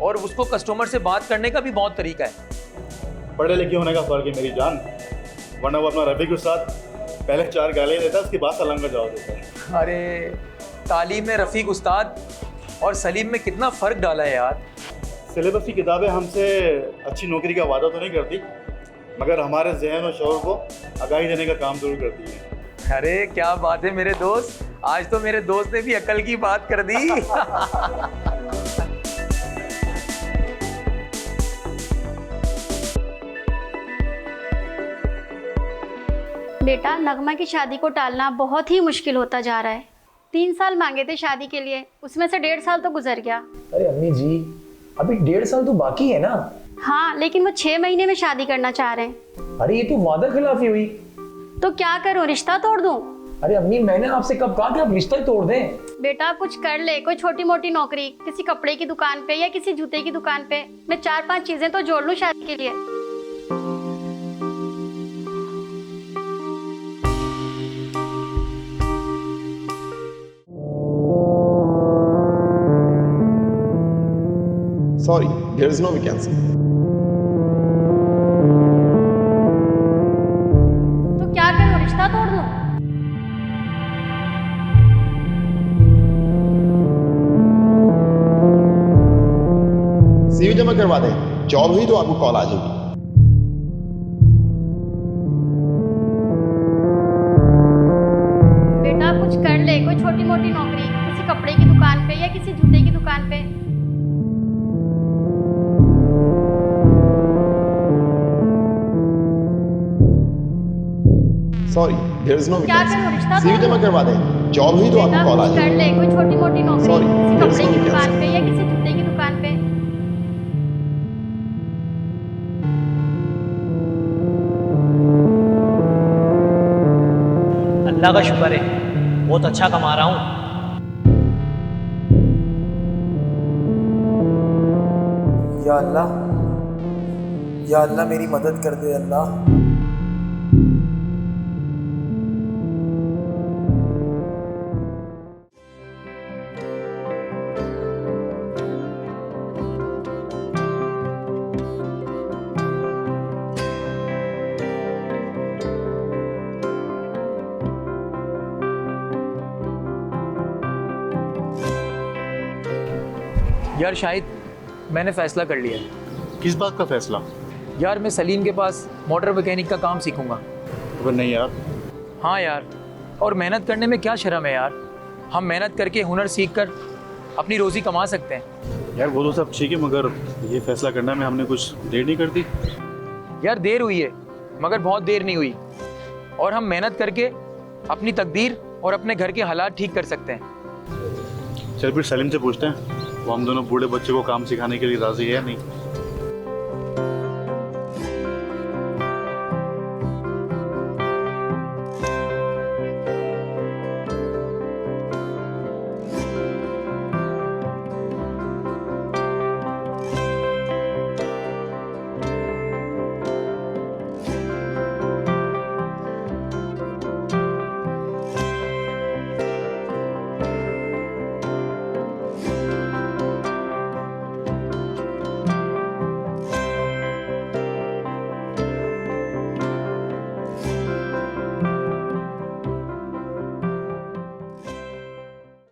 और उसको कस्टमर से बात करने का भी बहुत तरीका है। पढ़े लिखे होने का फ़र्क है मेरी जान, वरना वो अपना रफ़ीक उस्ताद पहले 4 गालियाँ देता है, उसके बाद सलाम का जवाब देता है। अरे तालीम में रफ़ीक उस्ताद और सलीम में कितना फ़र्क डाला है यार। सिलेबस की किताबें हमसे अच्छी नौकरी का वादा तो नहीं करती, मगर हमारे जहन और शौर को आगाही देने का काम जरूर करती है। अरे क्या बात है मेरे दोस्त, आज तो मेरे दोस्त ने भी अकल की बात कर दी। बेटा, नगमा की शादी को टालना बहुत ही मुश्किल होता जा रहा है। 3 साल मांगे थे शादी के लिए, उसमें से 1.5 साल तो गुजर गया। अरे अम्मी जी, अभी 1.5 साल तो बाकी है ना। हाँ, लेकिन वो 6 महीने में शादी करना चाह रहे हैं। अरे ये तो वादा खिलाफी हुई। तो क्या करूं, रिश्ता तोड़ दूं? अरे अम्मी, मैंने आपसे कब कहा कि आप रिश्ता ही तोड़ दें? बेटा कुछ कर ले, कोई छोटी मोटी नौकरी, किसी कपड़े की दुकान पे या किसी जूते की दुकान पे। मैं 4-5 चीजें तो जोड़ लूं शादी के लिए। Sorry, there is no vacancy. तो क्या करूं, रिश्ता तोड़ दूं? सीवी जमा करवा दें, जॉब हुई तो आपको कॉल आ जाएगी। बेटा कुछ कर ले, कोई छोटी मोटी नौकरी, किसी कपड़े की दुकान पे या किसी जूते की दुकान पे। Sorry, there is no क्या vacancy. करूं, रिश्ता सीवी तोड़ जमा दूं? करवा दें, जॉब हुई तो बेटा आपको कॉल आ कुछ कर जाएगी। ले, कोई छोटी मोटी नौकरी, Sorry, किसी there is कपड़े no की vacancy. दुकान पे या किसी जूते की दुकान पे। अल्लाह का शुक्र है, बहुत अच्छा कमा रहा हूँ। या अल्लाह, या अल्लाह मेरी मदद कर दे अल्लाह। यार शाहिद, मैंने फ़ैसला कर लिया है। किस बात का फैसला? यार मैं सलीम के पास मोटर मैकेनिक का काम सीखूंगा। अगर नहीं यार। हाँ यार, और मेहनत करने में क्या शर्म है यार। हम मेहनत करके हुनर सीख कर अपनी रोज़ी कमा सकते हैं। यार वो तो सब ठीक है, मगर ये फैसला करने में हमने कुछ देर नहीं कर दी। यार देर हुई है, मगर बहुत देर नहीं हुई, और हम मेहनत करके अपनी तकदीर और अपने घर के हालात ठीक कर सकते हैं। चल फिर सलीम से पूछते हैं, वो हम दोनों बूढ़े बच्चे को काम सिखाने के लिए राज़ी है या नहीं।